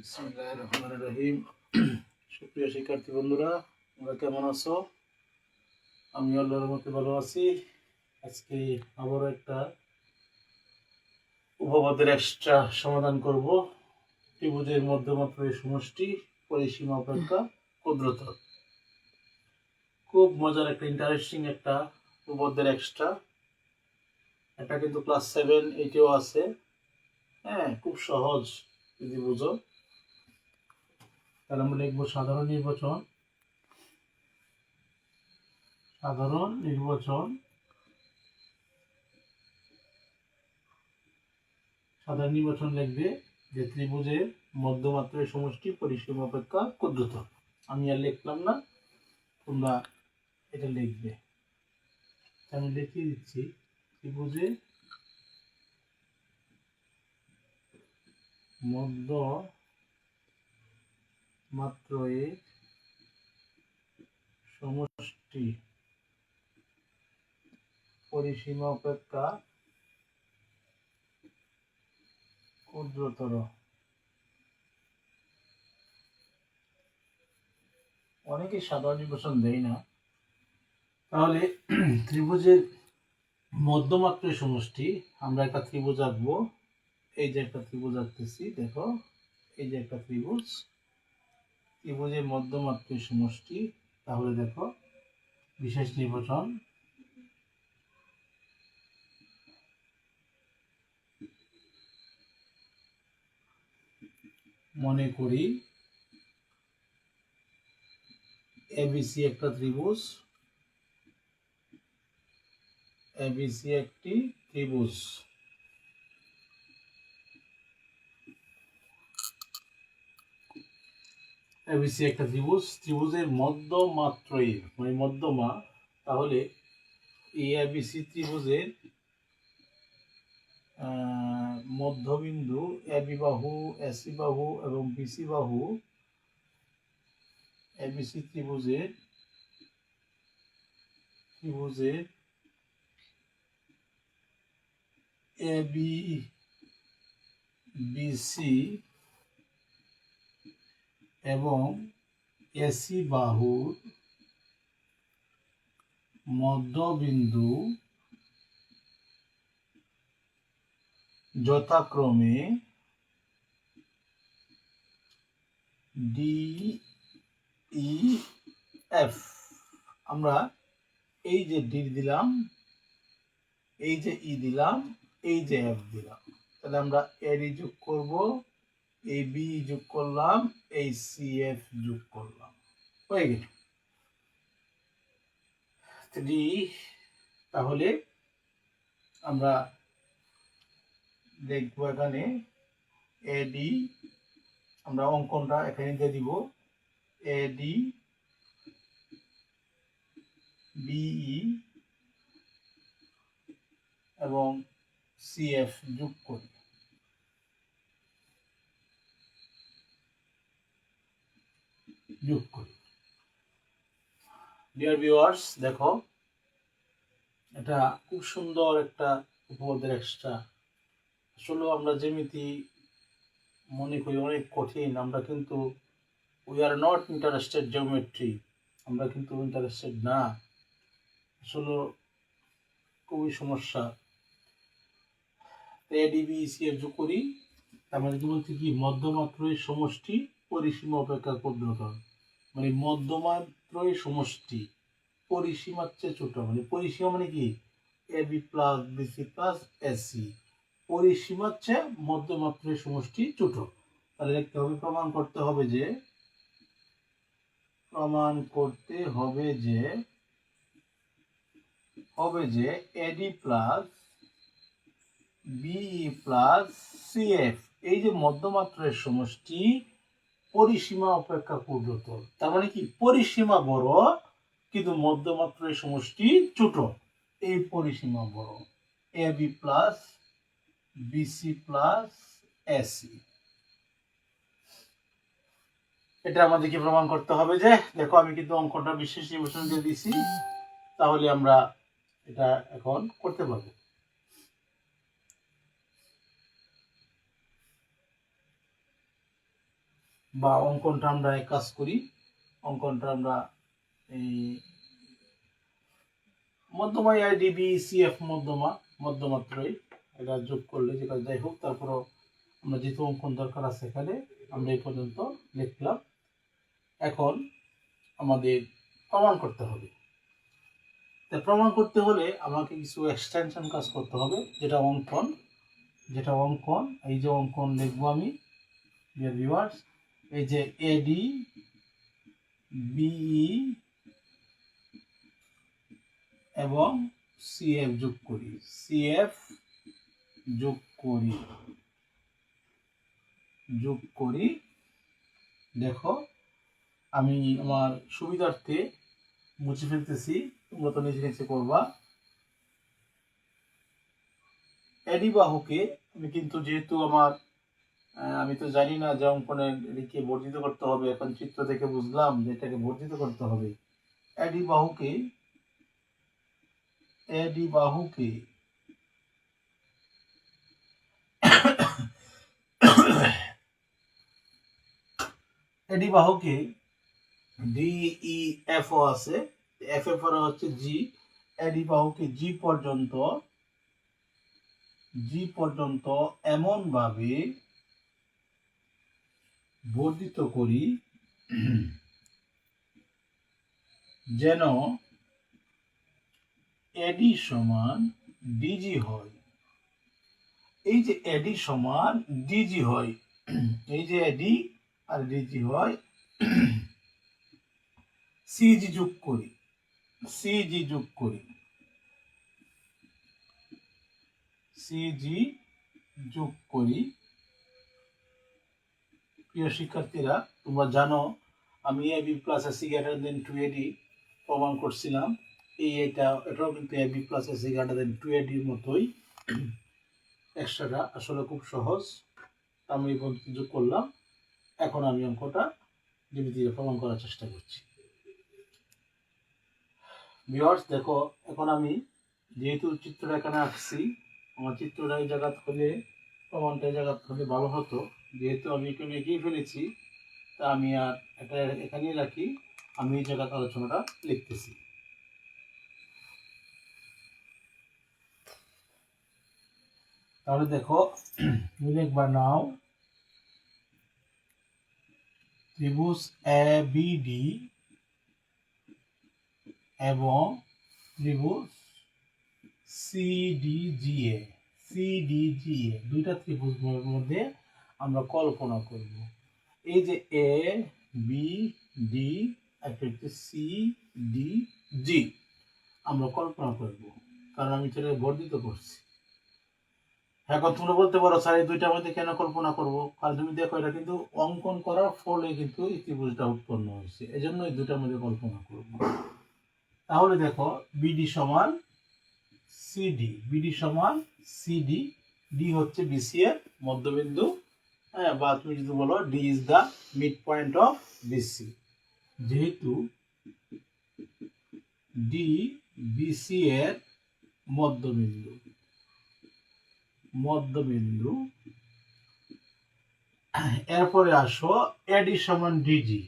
বিসমিল্লাহির রহমানির রহিম। সুপ্রিয় শিক্ষার্থী বন্ধুরা, তোমরা কেমন আছো? আমি আল্লাহর রহমতে ভালো আছি। আজকে আবারও একটা উপপাদ্যের এক্সট্রা সমাধান করব। ত্রিভুজের মধ্যমাত্রার সমষ্টি পরিসীমা অপেক্ষা ক্ষুদ্রতর। খুব মজার একটা ইন্টারেস্টিং একটা উপপাদ্যের এক্সট্রা। এটা কিন্তু ক্লাস 7 8-এও আছে। হ্যাঁ, খুব সহজ যদি বুঝো। তাহলে আমরা লিখবো সাধারণ নির্বাচন লিখবে যে ত্রিভুজের মধ্যমাত্রার সমষ্টি পরিসীমা অপেক্ষা ক্ষুদ্রতর। আমি আর লিখলাম না, তোমরা এটা লিখবে। আমি লিখিয়ে দিচ্ছি, ত্রিভুজের মধ্যমাত্রার সমষ্টি পরিসীমা অপেক্ষা ক্ষুদ্রতর। অনেকে সাধারণ নির্বাচন দেয় না। তাহলে ত্রিভুজের মধ্যমাত্রার সমষ্টি, আমরা একটা ত্রিভুজ আঁকবো। এই যে একটা ত্রিভুজ আঁকতেছি, দেখো এই যে একটা ত্রিভুজের মধ্যমাত্রার সমষ্টি। তাহলে দেখো বিশেষ নির্বাচন, মনে করি এবিসি একটা ত্রিভুজ, এবিসি একটি ত্রিভুজ। এবিসি একটা ত্রিভুজ, ত্রিভুজের মধ্যমাত্রার মানে মধ্যমা। তাহলে এই এবিসি ত্রিভুজের মধ্যবিন্দু এবি বাহু, এসি বাহু এবং বিসি বাহু, এবিসি ত্রিভুজের এবি বিসি এবং এসি বাহুর মধ্যবিন্দু যথাক্রমে ডি ই এফ। আমরা এই যে ডি দিলাম, এই যে ই দিলাম, এই যে এফ দিলাম। তাহলে আমরা এডি যোগ করব, এই বি যোগ করলাম, এই সি এফ যোগ করলাম, হয়ে গেল 3। তাহলে আমরা দেখবো এখানে এডি, আমরা অঙ্কনটা এখানে দিয়ে দিব, এডি বিই এবং সিএফ যোগ করি। ডিয়ার ভিউয়ার্স, দেখো এটা খুব সুন্দর একটা উপপাদ্যের এক্সট্রা। আসলে আমরা যেমিতি মনে করি অনেক কঠিন, আমরা কিন্তু we are not interested geometry, আমরা কিন্তু ইন্টারেস্টেড না। আসলে খুবই সমস্যা। এডিবিসিএফ যোগ করি, তার মানে কি বলছি কি, মধ্যমাত্রার সমষ্টি পরিসীমা অপেক্ষা ক্ষুদ্রতর। মানে মধ্যমাত্রার সমষ্টি পরিসীমার চেয়ে ছোট। মানে পরিসীমা মানে কি, AB plus BC plus AC, পরিসীমার চেয়ে মধ্যমাত্রার সমষ্টি ছোট। তাহলে লিখতে হবে, প্রমাণ করতে হবে যে AD plus BE plus CF, এই যে মধ্যমাত্রার সমষ্টি পরিসীমা অপেক্ষা ক্ষুদ্রতর। তার মানে কি, পরিসীমা বড় কিন্তু মধ্যমাত্রার সমষ্টি ছোট। এই পরিসীমা বড়, AB plus BC plus AC. এটা আমাদেরকে প্রমাণ করতে হবে যে, দেখো আমি কিন্তু অঙ্কটা বিশেষ নির্বাচন দিয়ে দিছি। তাহলে আমরা এটা এখন করতে পারবো। বা অঙ্কনটা আমরা এক কাজ করি, অঙ্কনটা আমরা এই মধ্যমা ADBCF মধ্যমাত্রই এটা যোগ করলে যেটা যাই হোক, তারপরও আমরা যেহেতু অঙ্কন দরকার আছে এখানে আমরা এই পর্যন্ত লিখলাম। এখন আমাদের প্রমাণ করতে হবে। তা প্রমাণ করতে হলে আমাকে কিছু এক্সটেনশন কাজ করতে হবে, যেটা অঙ্কন এই যে অঙ্কন লিখবো আমি ডিয়ার ভিউয়ার্স, এই যে AD BE এবং CF যোগ করি। দেখো আমি আমার সুবিধার্থে মুছে ফেলতেছি, তোমরা তো নিজে নিজে করবা। এডি বাহুকে আমি কিন্তু যেহেতু আমি তো জানি না যে অঙ্কনের এদিকে বর্ধিত করতে হবে, এখন চিত্র থেকে বুঝলাম যে এটাকে বর্ধিত করতে হবে। এডি বাহুকে DEF আছে, FF হচ্ছে G, এডি বাহুকে G পর্যন্ত এমন ভাবে বর্ধিত করি যেন এডি সমান ডিজি হয়। এই যে এডি সমান ডিজি হয়, এই যে এডি আর ডিজি হয়, সিজি যোগ করি প্রিয় শিক্ষার্থীরা, তোমরা জানো আমি AB plus AC greater than 2AD প্রমাণ করছিলাম। এটাও কিন্তু AB plus AC greater than 2AD এর মতোই। এক্সট্রাটা আসলে খুব সহজ, আমি এই পদ্ধতি যোগ করলাম। এখন আমি অঙ্কটা ধীরে ধীরে প্রমাণ করার চেষ্টা করছি। ভিউয়ার্স দেখো, এখন আমি যেহেতু চিত্রটা এখানে আঁকছি, আমার চিত্রটা এই জায়গা হলে প্রমাণটা এই জায়গা হলে ভালো হতো। যেহেতু আমি এখানে এগিয়ে ফেলেছি, তা আমি আর এটা এখানেই রাখি, আমি এই জায়গাতে আলোচনাটা লিখতেছি। তাহলে দেখো, লিখবা নাও ত্রিভুজ ABD এবং ত্রিভুজ CDGA দুইটা ত্রিভুজের মধ্যে আমরা কল্পনা করব। এই যে ABD একটা CDG আমরা কল্পনা করব, কারণ আমি সেটা বর্ধিত করছি। এখন তোমরা বলতে পারো স্যার এই দুইটার মধ্যে কেন কল্পনা করব? কারণ তুমি দেখো এটা কিন্তু অঙ্কন করার ফলে কিন্তু এই ত্রিভুজটা উৎপন্ন হয়েছে, এজন্য এই দুইটার মধ্যে কল্পনা করব। তাহলে দেখো বিডি সমান সিডি, ডি হচ্ছে বিসি এর মধ্যবিন্দু, বা তুমি যদি বলো D is the mid point of BC. যেহেতু ডি বিসি এর মধ্যবিন্দু, এরপরে আসো এডি সমান ডিজি,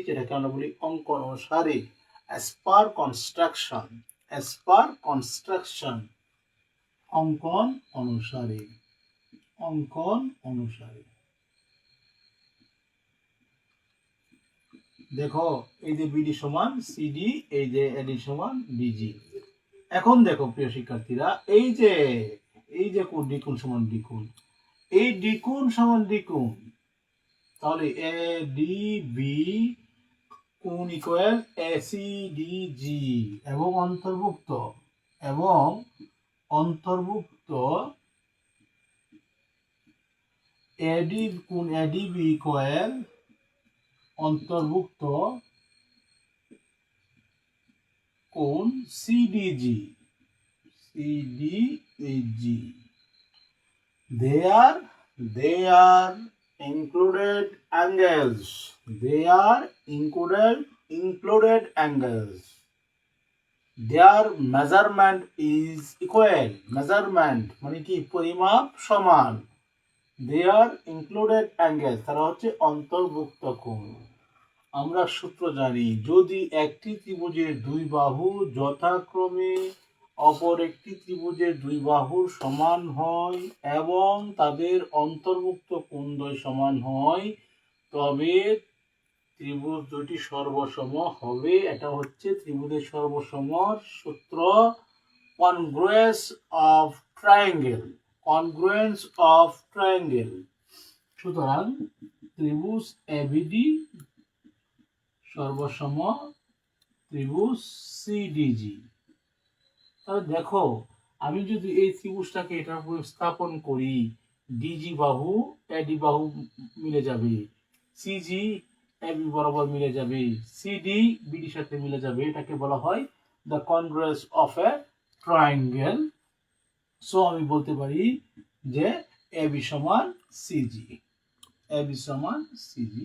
যেটাকে আমরা বলি অঙ্কন অনুসারে as per construction অঙ্কন অনুসারে দেখো এই যে বিডি সমান সিডি, এই যে এডি সমান ডিজি। এখন দেখো প্রিয় শিক্ষার্থীরা, এই যে দ্বিগুণ সমান দ্বিগুণ, এই দ্বিগুণ সমান দ্বিগুণ, তাহলে ADB কোণ ইকুয়াল ACDG এবং অন্তর্ভুক্ত ADB ইকুয়াল অন্তর্ভুক্ত কোণ CDG। They are included angles. Their measurement is equal. Measurement মানে কি? পরিমাপ সমান। দে আর ইনক্লুডেড অ্যাঙ্গেল, তারা হচ্ছে অন্তর্ভুক্ত কোণ। আমরা সূত্র জানি, যদি একটি ত্রিভুজের দুই বাহু যথাক্রমে অপর একটি ত্রিভুজের দুই বাহুর সমান হয় এবং তাদের অন্তর্ভুক্ত কোণদ্বয় সমান হয়, তবে ত্রিভুজ দুটি সর্বসম হবে। এটা হচ্ছে ত্রিভুজের সর্বসমর সূত্র, congruence of triangle, congruence of triangle. সুতরাং ত্রিভুজ এবিডি সর্বসম ত্রিভুজ সিডিজি। তাহলে দেখো, আমি যদি এই ত্রিভুজটাকে এটার উপর স্থাপন করি, ডিজি বাহু এডি বাহু মিলে যাবে, সিজি এবি বরাবর মিলে যাবে, সিডি বিডির সাথে মিলে যাবে, এটাকে বলা হয় the congruence of a triangle. So আমি বলতে পারি যে এবি সমান সিজি, এবি সমান সিজি।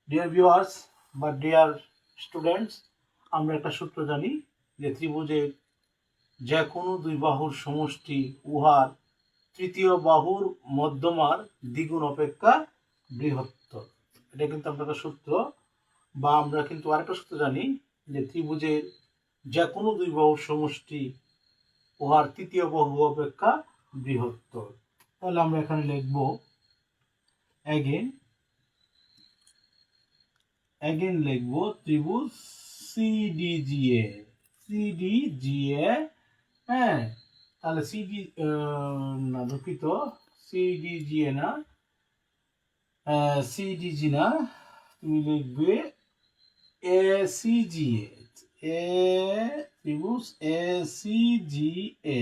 ডিয়ার ভিউয়ার্স বা ডিয়ার স্টুডেন্টস, আমরা একটা সূত্র জানি যে ত্রিভুজের যে কোনো দুই বাহুর সমষ্টি উহার তৃতীয় বাহুর মধ্যমার দ্বিগুণ অপেক্ষা বৃহত্তর। এটা কিন্তু আমরা একটা সূত্র, বা আমরা কিন্তু আরেকটা সূত্র জানি যে ত্রিভুজের যে কোনো দুই বাহুর সমষ্টি উহার তৃতীয় বাহু অপেক্ষা বৃহত্তর। তাহলে আমরা এখানে লিখব এগেন লিখব ত্রিভুজ সিডিজিএ, সিডিজিএ। হ্যাঁ, তাহলে সিডি না, দুঃখিত, সিডিজিএ না, সিডিজি না, তুমি লিখবে এসিজিএ, এ ত্রিভুজ এসিজিএ।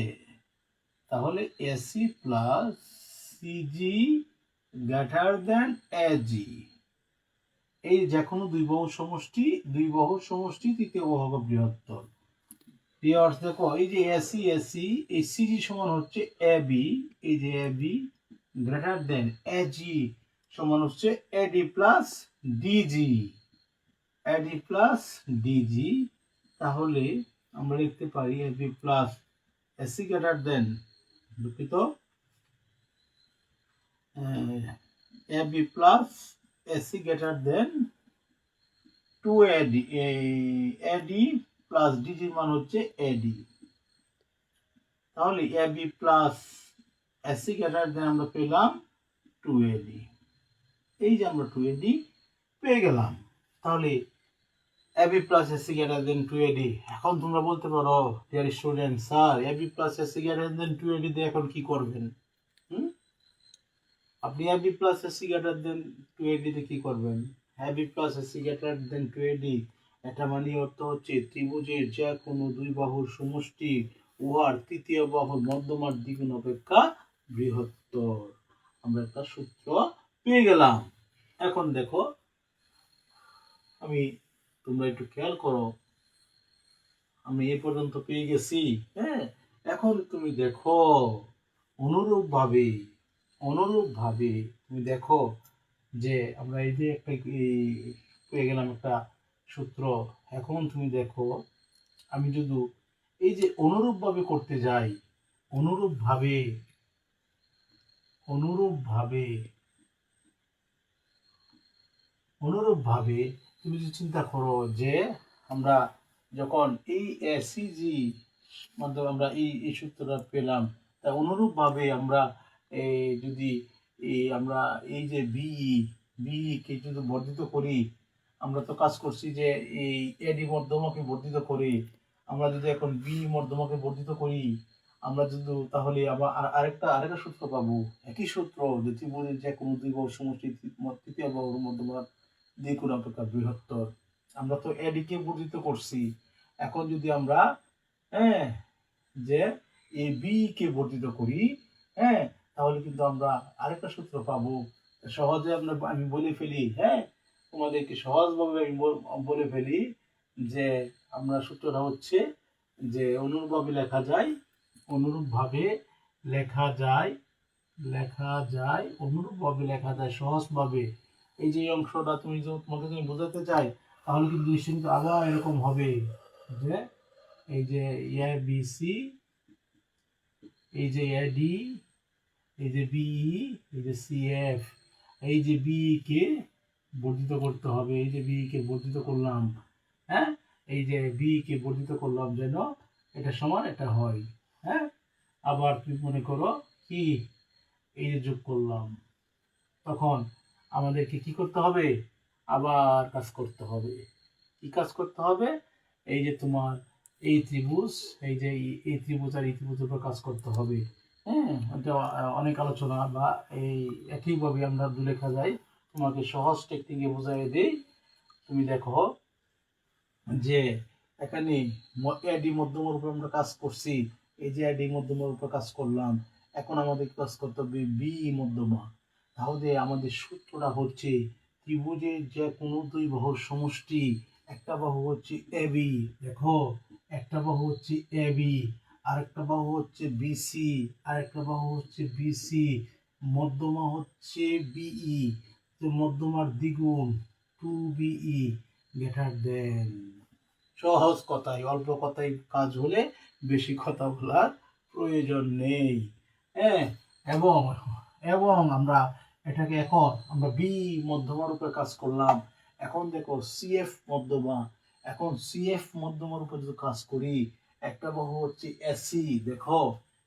তাহলে AC plus CG greater than AG. এই যে কোনো দুই বাহুর সমষ্টি তৃতীয় বাহু বৃহত্তর। দেখো, এই যে এসি এসি, এই সিজি সমান হচ্ছে এবি, এই যে এবি গ্রেটার দেন এজি সমান হচ্ছে AD plus DG, AD plus DG. তাহলে আমরা লিখতে পারি AB plus AC greater than, দুঃখিত, AB plus AC greater than 2AD, AD plus ডিজির মান হচ্ছে এডি। তাহলে AB plus AC greater than আমরা পেলাম 2AD। এই যে আমরা 2AD পেয়ে গেলাম। তাহলে AB plus AC greater than 2AD। এখন তোমরা বলতে পারো dear student, sir AB plus AC greater than 2AD দিয়ে এখন কি করবেন? আপনি AB plus AC greater than 2AD তে কি করবেন? AB plus AC greater than 2AD, এটা মানে অর্থ হচ্ছে ত্রিভুজের যে কোনো দুই বাহুর সমষ্টি উহার তৃতীয় বাহুর মধ্যমার দ্বিগুণ অপেক্ষা বৃহত্তর। আমরা একটা সূত্র পেয়ে গেলাম। এখন দেখো, তোমরা একটু খেয়াল করো, আমি এই পর্যন্ত পেয়ে গেছি। হ্যাঁ, এখন তুমি দেখো অনুরূপভাবে তুমি দেখো যে আমরা এই যে একটা পেয়ে গেলাম একটা সূত্র। এখন তুমি দেখো, আমি যদি এই যে অনুরূপভাবে করতে যাই, অনুরূপভাবে তুমি যদি চিন্তা করো যে আমরা যখন এই এসিজি মাধ্যমে আমরা এই সূত্রটা পেলাম, তা অনুরূপভাবে আমরা যদি আমরা এই যে বিই কে যদি বর্ধিত করি, আমরা তো কাজ করছি যে এই এডি মধ্যমকে বর্ধিত করি, আমরা যদি এখন বি মধ্যমকে বর্ধিত করি, আমরা যদি তাহলে আবার আরেকটা সূত্র পাবো, একই সূত্র, যে ত্রিভুজের যে কোনো দুই বাহুর সমষ্টি তৃতীয় বাহুর মধ্যমার দ্বিগুণ অপেক্ষা বৃহত্তর। আমরা তো এডি কে বর্ধিত করছি, এখন যদি আমরা যে এই বি কে বর্ধিত করি, তাহলে কিন্তু আমরা আরেকটা সূত্র পাবো। সহজে আমি বলে ফেলি, তোমাদেরকে সহজভাবে আমি বলে ফেলি যে আমরা সূত্রটা হচ্ছে যে অনুরূপভাবে লেখা যায় সহজভাবে। এই যে অংশটা তোমাকে বোঝাতে চাই, তাহলে কিন্তু নিশ্চিন্ত আবার এরকম হবে যে এই যে এবিসি, এই যে এডি এই যে বিই, এই যে সিএফ, এই যে বিই কে বর্ধিত করতে হবে, এই যে বিই কে বর্ধিত করলাম, হ্যাঁ, এই যে বিই কে বর্ধিত করলাম যেন এটা সমান এটা হয়, হ্যাঁ। আবার তুমি মনে করো কি, এই যে যোগ করলাম, তখন আমাদেরকে কি করতে হবে, আবার কাজ করতে হবে। কি কাজ করতে হবে, এই যে তোমার এই ত্রিভুজ, এই যে এই ত্রিভুজ আর এই ত্রিভুজের উপর কাজ করতে হবে, হ্যাঁ। এটা অনেক আলোচনা বা এই একইভাবে আমরা লেখা যায়, তোমাকে সহজ টেকনিকে বোঝাই দেই। তুমি দেখো যে এখানে এডি মধ্যমের উপর আমরা কাজ করছি, এই যে এডি মধ্যমের উপর কাজ করলাম, এখন আমাদের কাজ করতে হবে বি মধ্যমা। তাহলে আমাদের সূত্রটা হচ্ছে ত্রিভুজের যে কোনো দুই বাহুর সমষ্টি, একটা বাহু হচ্ছে এবি, দেখো একটা বাহু হচ্ছে এবি, আরেকটা বাহু হচ্ছে বিসি, আরেকটা বাহু হচ্ছে বিসি, মধ্যমা হচ্ছে বিই, তো মধ্যমার দ্বিগুণ 2বিই গ্রেটার দেন। সহজ কথায়, অল্প কথায় কাজ হলে বেশি কথা বলার প্রয়োজন নেই, হ্যাঁ। এবং এবং আমরা এটাকে এখন আমরা বি মধ্যমার উপরে কাজ করলাম, এখন দেখো সিএফ মধ্যমা, এখন সিএফ মধ্যমার উপর যদি কাজ করি, একটা বাহু হচ্ছে এসি, দেখো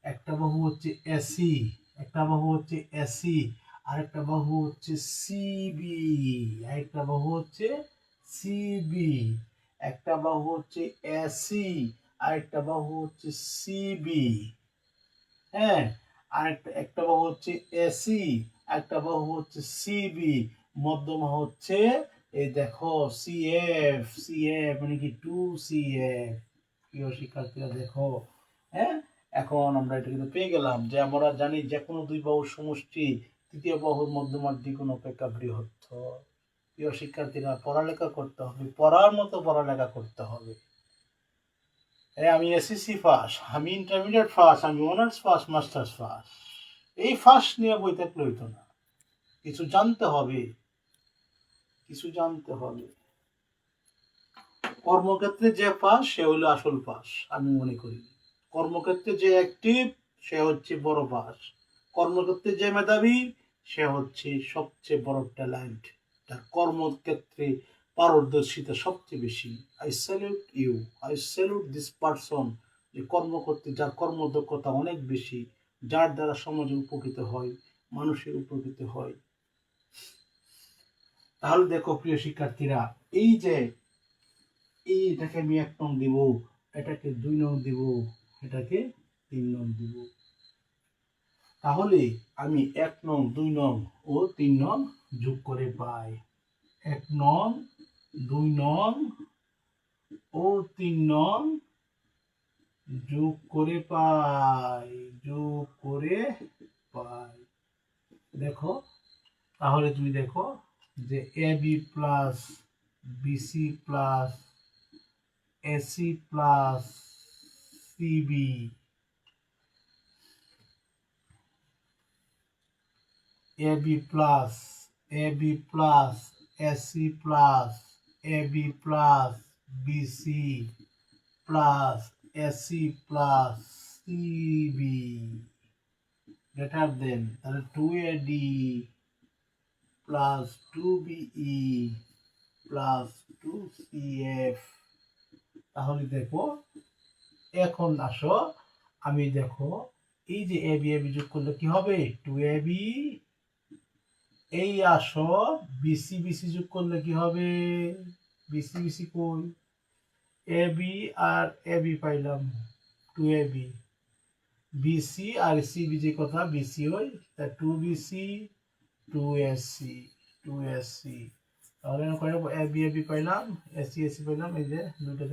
একটা বাহু হচ্ছে এসি, একটা বাহু হচ্ছে এসি, আরেকটা বাহু হচ্ছে সিবি, আরেকটা বাহু হচ্ছে সিবি, একটা বাহু হচ্ছে এসি, আরেকটা বাহু হচ্ছে সিবি, হ্যাঁ। আরেকটা একটা বাহু হচ্ছে এসি, একটা বাহু হচ্ছে সিবি, মধ্যমা হচ্ছে এই দেখো সিএফ, সিএফ মানে কি 2সিএফ। প্রিয় শিক্ষার্থীরা দেখো, হ্যাঁ, এখন আমরা এটা কিন্তু পেয়ে গেলাম যে আমরা জানি যে কোনো দুই বাহুর সমষ্টি তৃতীয় বাহুর মধ্যমার দ্বিগুণ অপেক্ষা বৃহত্তর। প্রিয় শিক্ষার্থীরা পড়ালেখা করতে হবে, পড়ার মতো পড়ালেখা করতে হবে। আমি এসএসসি ফার্স্ট, আমি ইন্টারমিডিয়েট ফার্স্ট, আমি অনার্স ফার্স্ট, মাস্টার্স ফার্স্ট, এই ফার্স্ট নিয়ে বই থাকলে হইতো না। কিছু জানতে হবে, কিছু জানতে হবে। কর্মক্ষেত্রে যে পাস সে হলো আসল পাস, আমি মনে করি। কর্মক্ষেত্রে যে অ্যাক্টিভ সে হচ্ছে বড় পাস, কর্মক্ষেত্রে যে মেধাবী সে হচ্ছে সবচেয়ে বড় ট্যালেন্ট, তার কর্মক্ষেত্রে পারদর্শিতা সবচেয়ে বেশি। I salute you, I salute this person, যে কর্ম করতে যার কর্মদক্ষতা অনেক বেশি, যার দ্বারা সমাজে উপকৃত হয়, মানুষের উপকৃত হয়। তাহলে দেখো প্রিয় শিক্ষার্থীরা, এই যে এটাকে আমি 1 নং দিব, এটাকে 2 নং দিব, এটাকে 3 নং দিব। তাহলে আমি 1 নং 2 নং ও 3 নং যোগ করে পাই। 1 নং 2 নং ও 3 নং যোগ করে পাই, যোগ করে পাই। দেখো তাহলে তুমি দেখো যে AB plus BC plus AC plus CB, AB plus AC plus AB plus BC plus AC plus CB greater than, তাহলে 2AD plus 2BE plus 2CF। তাহলে দেখো এখন আসো, আমি দেখো এই যে এবি এবি যোগ করলে কি হবে 2AB, এই আসো বিসি বিসি যোগ করলে কি হবে, বিসি বিসি কই, এবি আর এবি পাইলাম 2AB, বিসি আর সিবি যে কথা বিসি হই, তা 2BC 2SC 2SC। তাহলে এবি এবি পাইলাম, এসি এসি পাইলাম, এই যে দুটো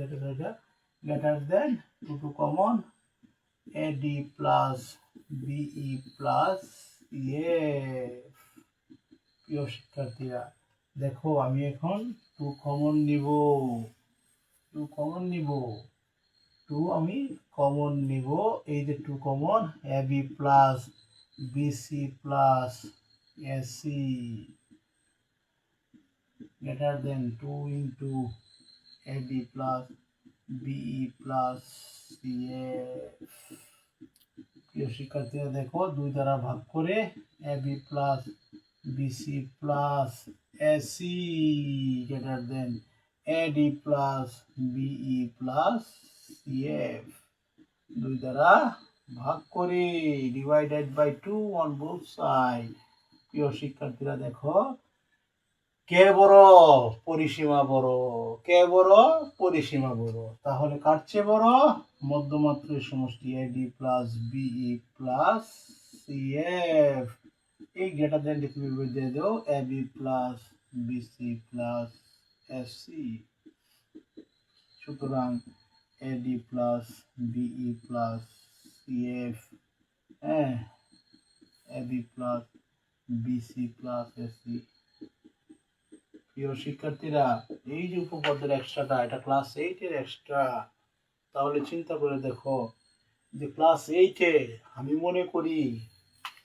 greater than 2 common, AD plus BE plus F. প্রিয় শিক্ষার্থীরা দেখো আমি এখন 2 কমন নিব, 2 কমন নিব, 2 আমি কমন নিব, এই যে 2 common, AB plus BC plus AC greater than 2 into AB plus BE plus CF। প্রিয় শিক্ষার্থীরা দেখো 2 দ্বারা ভাগ করে ab plus BC plus AC greater than AD plus BE plus CF 2 দ্বারা ভাগ করে divided by 2 on both side. প্রিয় শিক্ষার্থীরা দেখো কে বড়, পরিসীমা বড়, কে বড়, পরিসীমা বড়, তাহলে কার চেয়ে বড়? মধ্যমাত্রের সমষ্টি AD plus BE plus CF. এই গ্রেটার দেন তুমি দিয়ে দাও AB plus BC plus SC. সুতরাং AD plus BE plus CF, হ্যাঁ, AB plus BC plus SC. প্রিয় শিক্ষার্থীরা, এই যে উপপাদ্যের এক্সট্রাটা, এটা ক্লাস 8 এর এক্সট্রা। তাহলে চিন্তা করে দেখো যে ক্লাস 8 এ আমি মনে করি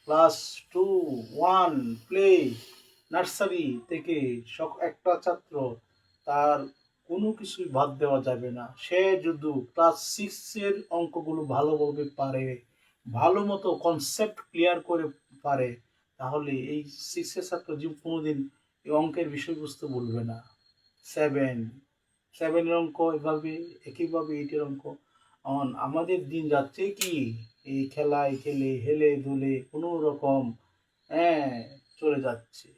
ক্লাস 2, 1 প্লে নার্সারি থেকে একটা ছাত্র তার কোনো কিছুই বাদ দেওয়া যাবে না। সে যদি ক্লাস 6 এর অঙ্কগুলো ভালোভাবে পারে, ভালো মতো কনসেপ্ট ক্লিয়ার করে পারে, তাহলে এই 6 এর ছাত্র জীবন কোনোদিন এই অঙ্কের বিষয়বস্তু বলবে না। 7 এর অঙ্ক এভাবে, একইভাবে 8 এর অঙ্ক। আমাদের দিন যাচ্ছে কি এই খেলায় খেলে হেলে দুলে কোনো রকম চলে যাচ্ছে।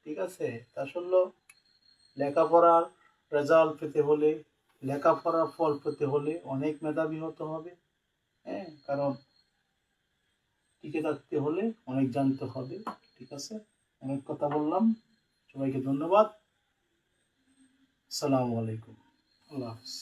ঠিক আছে, আসলে লেখাপড়ার রেজাল্ট পেতে হলে, লেখাপড়ার ফল পেতে হলে অনেক মেধাবী হতে হবে। কারণ টিকে থাকতে হলে অনেক জানতে হবে। ঠিক আছে, অনেক কথা বললাম, সবাইকে ধন্যবাদ। আসসালামু আলাইকুম, আল্লাহ হাফিজ।